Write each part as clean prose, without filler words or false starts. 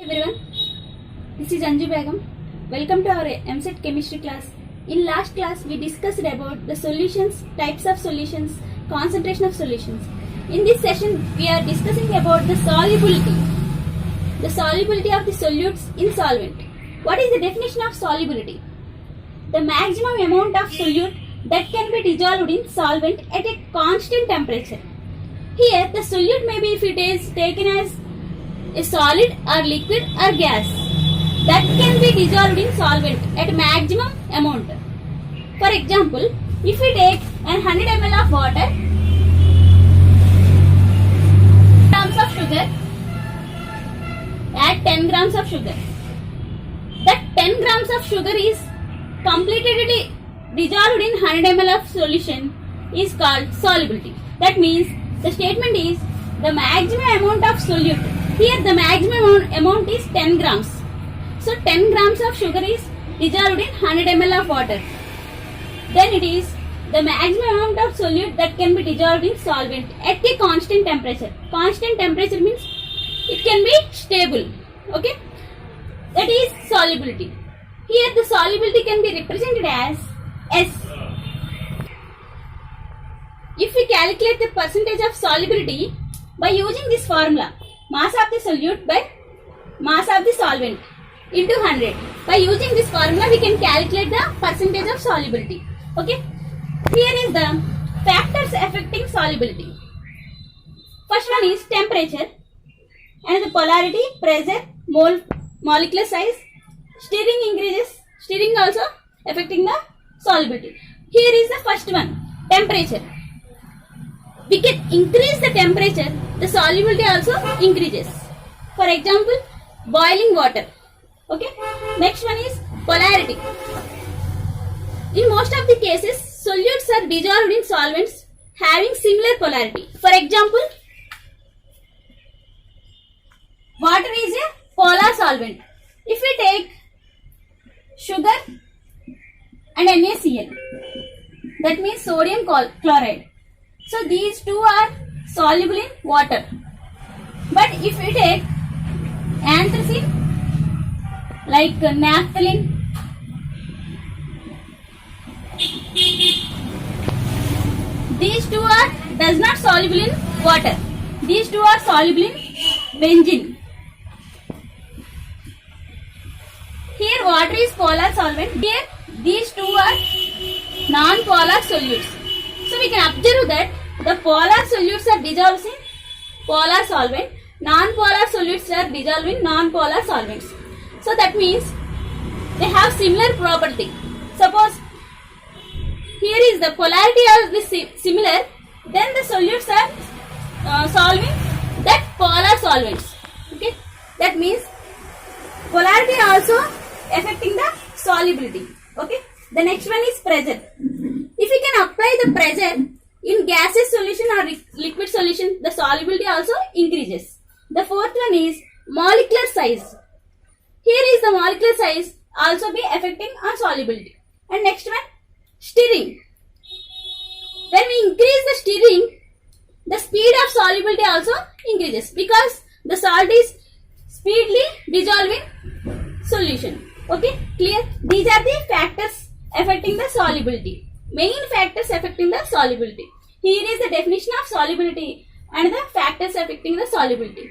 Everyone, this is Anju Begum. Welcome to our MSET chemistry class. In last class, we discussed about the solutions, types of solutions, concentration of solutions. In this session, we are discussing about the solubility of the solutes in solvent. What is the definition of solubility? The maximum amount of solute that can be dissolved in solvent at a constant temperature. Here, the solute may be if it is taken as a solid or liquid or gas that can be dissolved in solvent at maximum amount. For example, if we take 100 ml of water, grams of sugar, add 10 grams of sugar. That 10 grams of sugar is completely dissolved in 100 ml of solution is called solubility. That means the statement is the maximum amount of solute. Here the maximum amount is 10 grams. So 10 grams of sugar is dissolved in 100 ml of water. Then it is the maximum amount of solute that can be dissolved in solvent at a constant temperature. Constant temperature means it can be stable. Okay. That is solubility. Here the solubility can be represented as S. If we calculate the percentage of solubility by using this formula, mass of the solute by mass of the solvent into 100. By using this formula, we can calculate the percentage of solubility. Okay. Here is the factors affecting solubility. First one is temperature, and the polarity, pressure, molecular size, stirring also affecting the solubility. Here is the first one, temperature. We can increase the temperature, the solubility also increases. For example, boiling water. Okay. Next one is polarity. In most of the cases, solutes are dissolved in solvents having similar polarity. For example, water is a polar solvent. If we take sugar and NaCl, that means sodium chloride. So these two are soluble in water. But if we take anthracene like naphthalene, these two are does not soluble in water. These two are soluble in benzene. Here water is polar solvent. Here these two are non-polar solutes. So we can observe that the polar solutes are dissolved in polar solvent, non-polar solutes are dissolved in non-polar solvents. So that means they have similar property. Suppose here is the polarity is similar, then the solutes are solving that polar solvents. Okay, that means polarity also affecting the solubility. Okay, the next one is pressure. If we can apply the pressure in gaseous solution or liquid solution, the solubility also increases. The fourth one is molecular size. Here is the molecular size also be affecting on solubility. And next one, stirring. When we increase the stirring, the speed of solubility also increases because the salt is speedily dissolving solution. Okay, clear? These are the factors affecting the solubility. Main factors affecting the solubility. Here is the definition of solubility and the factors affecting the solubility.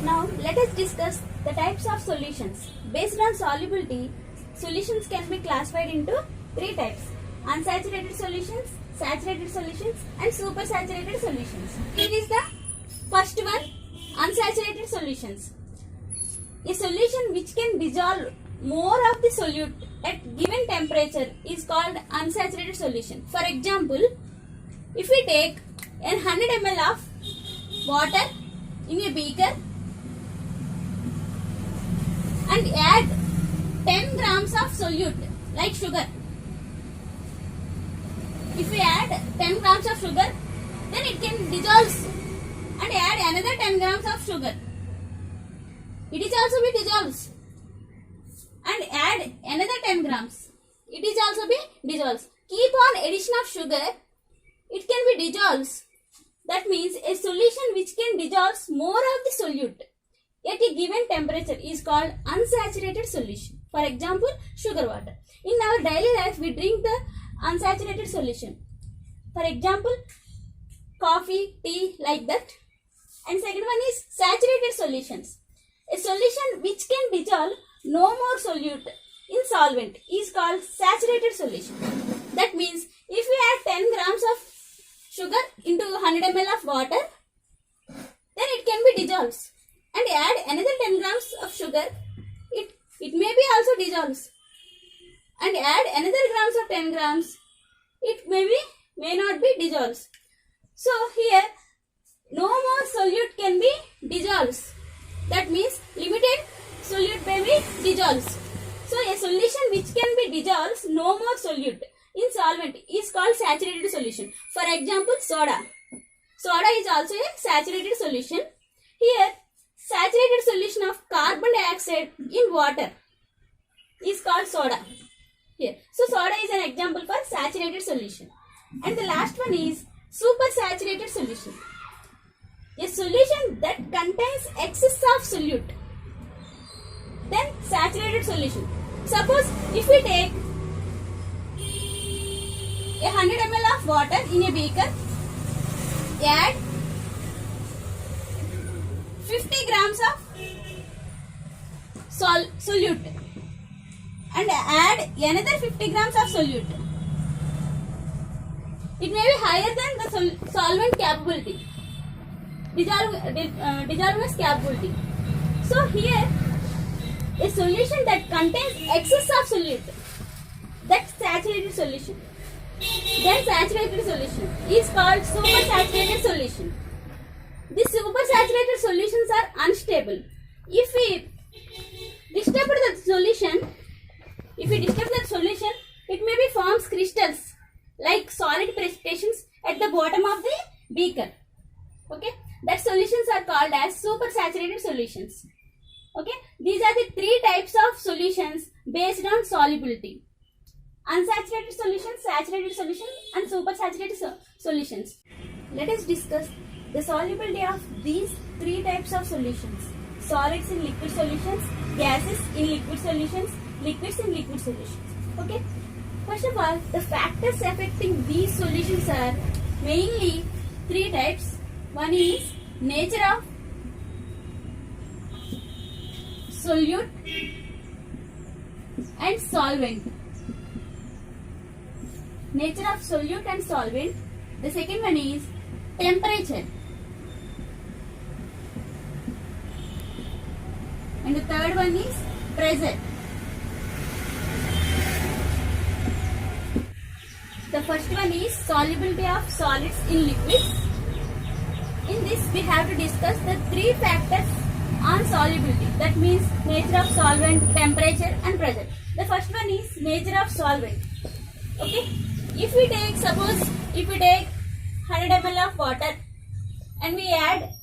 Now let us discuss the types of solutions. Based on solubility, solutions can be classified into three types: unsaturated solutions, saturated solutions and supersaturated solutions. Here is the first one, unsaturated solutions. A solution which can dissolve more of the solute at given temperature is called unsaturated solution. For example, if we take 100 ml of water in a beaker and add 10 grams of solute like sugar. If we add 10 grams of sugar, then it can dissolve and add another 10 grams of sugar. It is also be dissolves and add another 10 grams. It is also be dissolves. Keep on addition of sugar, it can be dissolves. That means a solution which can dissolve more of the solute at a given temperature is called unsaturated solution. For example, sugar water. In our daily life, we drink the unsaturated solution. For example, coffee, tea, like that. And second one is saturated solutions. A solution which can dissolve no more solute in solvent is called saturated solution. That means if we add 10 grams of sugar into 100 ml of water, then it can be dissolved. And add another 10 grams of sugar, it may be also dissolves. And add another grams of 10 grams, it may not be dissolves. So here no more solute can be dissolved. That means limited solute may be dissolved. So a solution which can be dissolved no more solute in solvent is called saturated solution. For example, soda. Soda is also a saturated solution. Here saturated solution of carbon dioxide in water is called soda. Here. So soda is an example for saturated solution. And the last one is supersaturated solution. A solution that contains excess of solute. Then saturated solution. Suppose if we take 100 ml of water in a beaker, add 50 grams of solute and add another 50 grams of solute. It may be higher than the solvent capability, dissolvance capability. So here a solution that contains excess of solute, that's saturated solution. Then saturated solution is called supersaturated solution. These supersaturated solutions are unstable. If we disturb the solution, it may be forms crystals like solid precipitations at the bottom of the beaker. Okay, that solutions are called as supersaturated solutions. Okay, these are the three types of solutions based on solubility: unsaturated solutions, saturated solutions, and supersaturated solutions. Let us discuss the solubility of these three types of solutions: solids in liquid solutions, gases in liquid solutions, liquids in liquid solutions. Okay. First of all, the factors affecting these solutions are mainly three types. One is nature of solute and solvent. Nature of solute and solvent. The second one is temperature. And the third one is pressure. The first one is solubility of solids in liquids. In this we have to discuss the three factors on solubility. That means nature of solvent, temperature and pressure. The first one is nature of solvent. Okay. If we take 100 ml of water and we add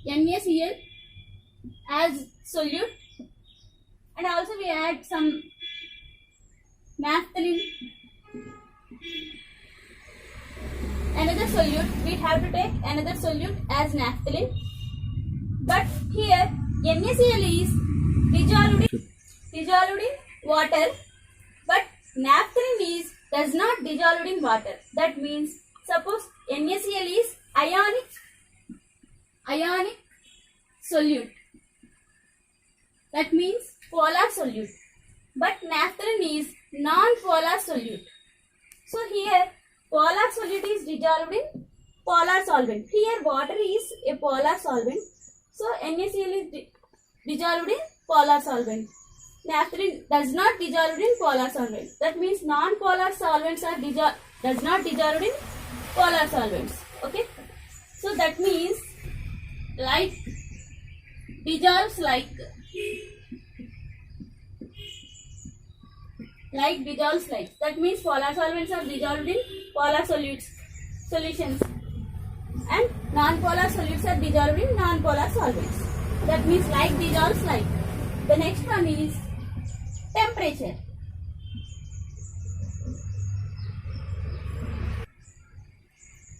NaCl as solute and also we add some naphthalene, another solute, we have to take another solute as naphthalene. But here NaCl is dissolved in water, but naphthalene does not dissolve in water. That means suppose NaCl is ionic solute. That means polar solute. But naphthalene is non-polar solute. So here polar solute is dissolved in polar solvent. Here water is a polar solvent. So NaCl is dissolved in polar solvent. Naphthalene does not dissolve in polar solvent. That means non-polar solvents are does not dissolve in polar solvents. Okay. So that means light dissolves like that means polar solvents are dissolved in polar solutions and non-polar solutes are dissolved in non-polar solvents. That means like dissolves like. The next one is temperature.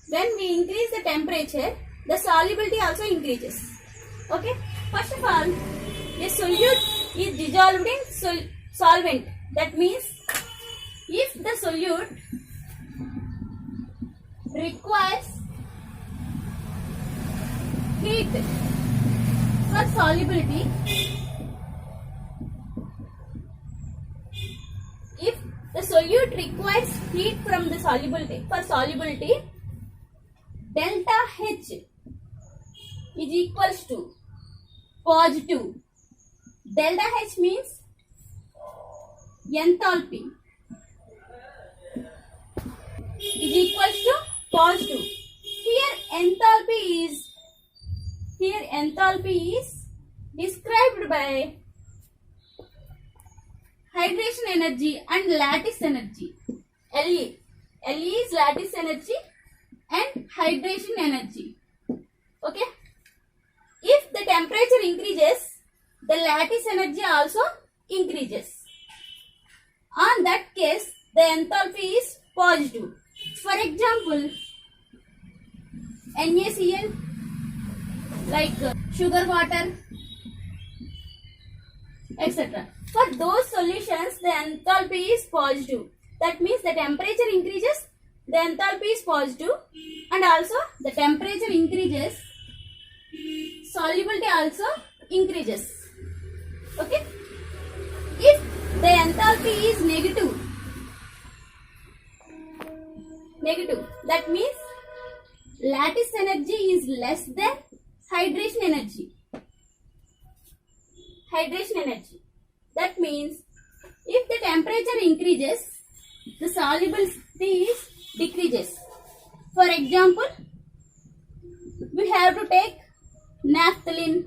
When we increase the temperature, the solubility also increases. Okay. First of all, a solute is dissolved in solvent. That means if the solute requires heat for solubility, if the solute requires heat from the solubility for solubility, delta H is equals to positive. Delta H means enthalpy is equals to positive. Here enthalpy is described by hydration energy and lattice energy. LE is lattice energy and hydration energy. Okay. If the temperature increases, the lattice energy also increases. On that case, the enthalpy is positive. For example, NaCl, like sugar water, etc. For those solutions, the enthalpy is positive. That means the temperature increases, the enthalpy is positive, and also the temperature increases, solubility also increases. Okay. If the enthalpy is negative, that means lattice energy is less than hydration energy. That means if the temperature increases, the solubility decreases. For example, we have to take naphthalene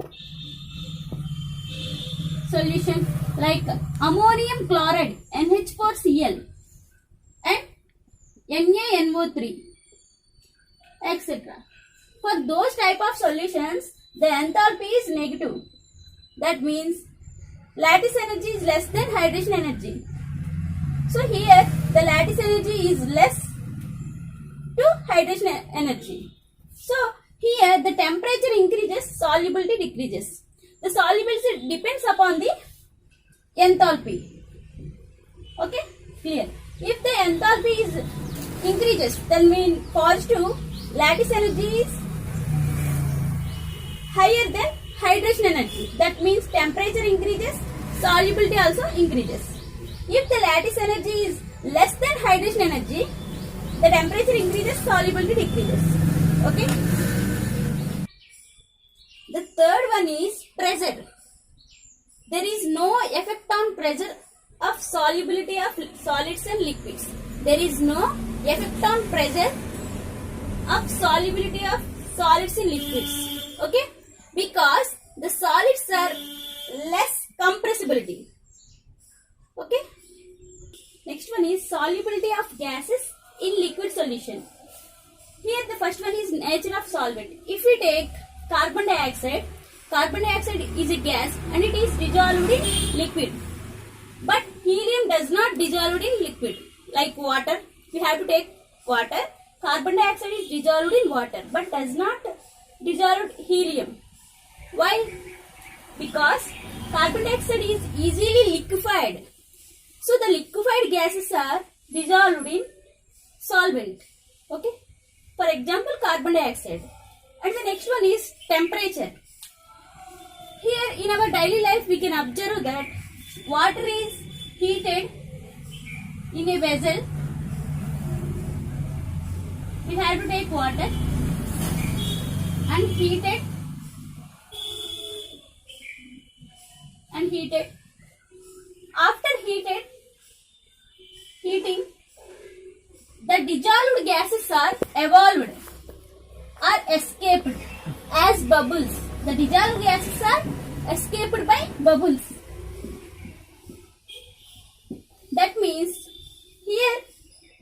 solution like ammonium chloride NH4Cl and NaNO3, etc. For those type of solutions, the enthalpy is negative. That means lattice energy is less than hydration energy. So here the lattice energy is less to hydration energy. So here the temperature increases, solubility decreases. The solubility depends upon the enthalpy. Okay, clear. If the enthalpy is increases, then mean positive, lattice energy is higher than hydration energy. That means temperature increases, solubility also increases. If the lattice energy is less than hydration energy, the temperature increases, solubility decreases. Okay. The third one is pressure. There is no effect on pressure of solubility of solids and liquids. There is no effect on pressure of solubility of solids and liquids. Okay. Because the solids are less compressibility. Okay. Next one is solubility of gases in liquid solution. Here the first one is nature of solvent. If we take carbon dioxide is a gas and it is dissolved in liquid. But helium does not dissolve in liquid. Like water, we have to take water. Carbon dioxide is dissolved in water but does not dissolve helium. Why? Because carbon dioxide is easily liquefied. So the liquefied gases are dissolved in solvent. Okay. For example, carbon dioxide. And the next one is temperature. Here in our daily life we can observe that water is heated in a vessel. We have to take water and heat it. After heating, the dissolved gases are evolved or escaped as bubbles. The dissolved gases are escaped by bubbles. That means here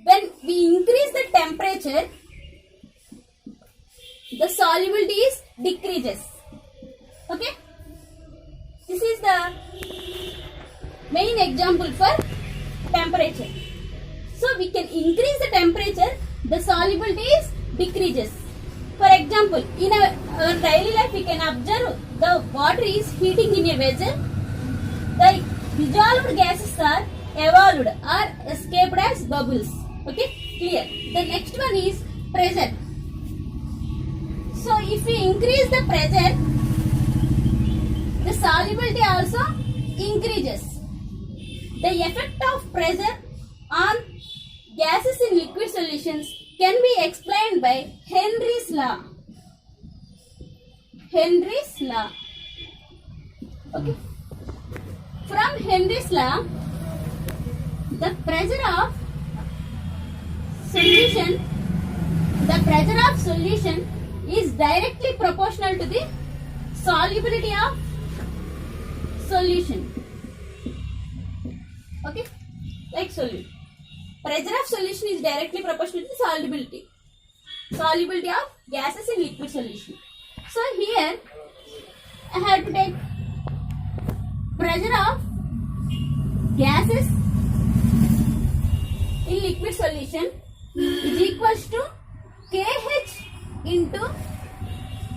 when we increase the temperature, the solubility is decreases. Okay. This is the main example for temperature. So we can increase the temperature, the solubility is decreases. For example, in our daily life, we can observe the water is heating in a vessel. The dissolved gases are evolved or escaped as bubbles. Okay, clear. The next one is pressure. So, if we increase the pressure, the solubility also increases. The effect of pressure on gases in liquid solutions can be explained by Henry's law. Henry's law. Okay. From Henry's law, the pressure of solution is directly proportional to the solubility of solution. Okay, like solute. Pressure of solution is directly proportional to the solubility of gases in liquid solution. So here I have to take pressure of gases in liquid solution is equals to KH into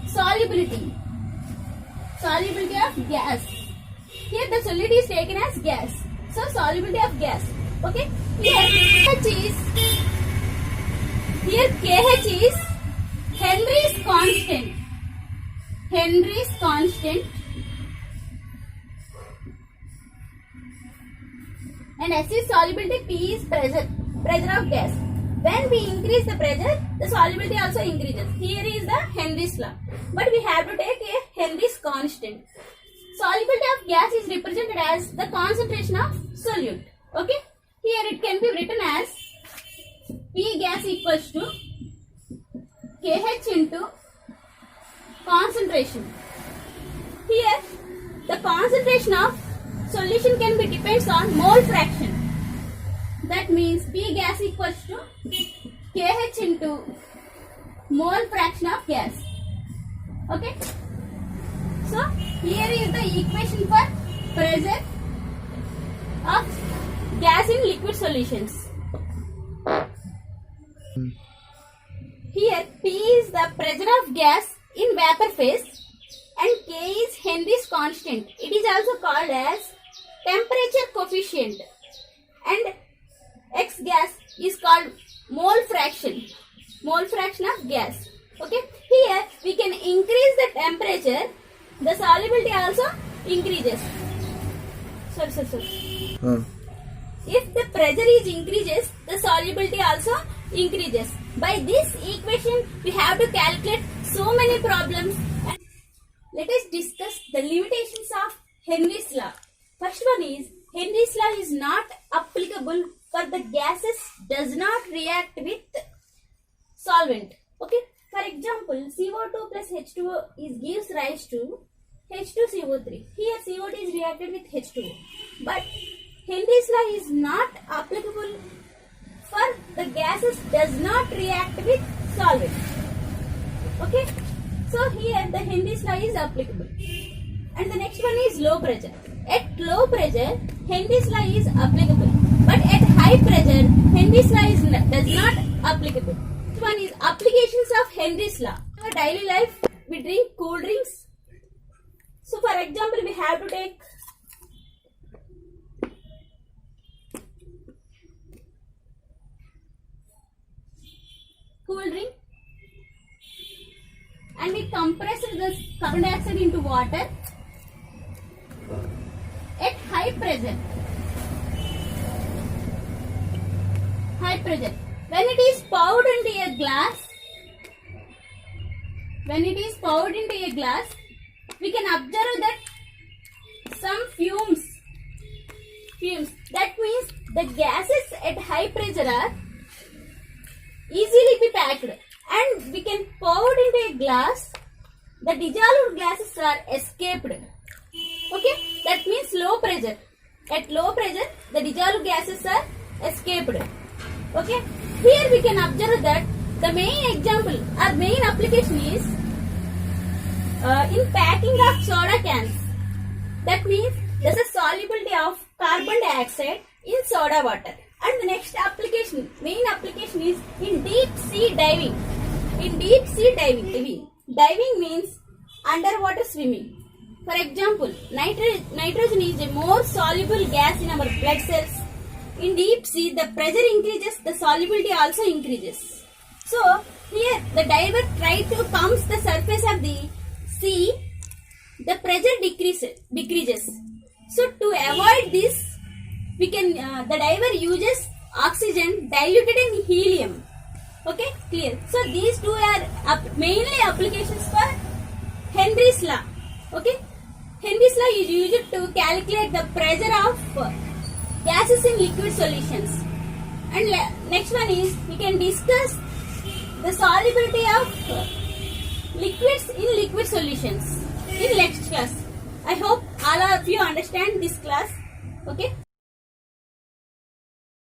solubility of gas. Here the solid is taken as gas. So solubility of gas. Okay. KH is Henry's constant. And S is solubility, P is pressure of gas. When we increase the pressure, the solubility also increases. Here is the Henry's law. But we have to take a Henry's constant. Solubility of gas is represented as the concentration of solute. Okay. Here it can be written as P gas equals to KH into concentration. Here the concentration of solution can be depends on mole fraction. That means P gas equals to KH into mole fraction of gas. Okay. So here is the equation for pressure of gas in liquid solutions. Here P is the pressure of gas in vapor phase and K is Henry's constant. It is also called as temperature coefficient, and X gas is called mole fraction of gas. Okay, here we can increase the temperature, the solubility also increases. Sorry. If the pressure is increases, the solubility also increases. By this equation, we have to calculate so many problems. Let us discuss the limitations of Henry's law. First one is, Henry's law is not applicable for the gases does not react with solvent. Okay. For example, CO2 plus H2O gives rise to H2CO3. Here CO2 is reacted with H2O. But Henry's law is not applicable for the gases does not react with solvent. Okay. So here the Henry's law is applicable. And the next one is low pressure. At low pressure, Henry's law is applicable. But at high pressure, Henry's law does not applicable. Next one is applications of Henry's law. In our daily life, we drink cool drinks. So for example, we have to take cool drink and we compress the carbon dioxide into water at high pressure. When it is poured into a glass, we can observe that some fumes. That means the gases at high pressure are easily be packed, and we can pour it into a glass. The dissolved gases are escaped. Okay, that means low pressure. At low pressure, the dissolved gases are escaped. Okay, here we can observe that the main example or main application is in packing of soda cans. That means there is a solubility of carbon dioxide in soda water. And the next application, main application is in deep sea diving. In deep sea diving, diving means underwater swimming. For example, nitrogen is a more soluble gas in our blood cells. In deep sea, the pressure increases, the solubility also increases. So, here the diver tries to come to the surface of the sea, the pressure decreases. So, to avoid this, we can the diver uses oxygen diluted in helium. Okay, clear. So, these two are mainly applications for Henry's law. Okay, Henry's law is used to calculate the pressure of gases in liquid solutions. And next one is we can discuss the solubility of liquids in liquid solutions in next class. I hope all of you understand this class. Okay.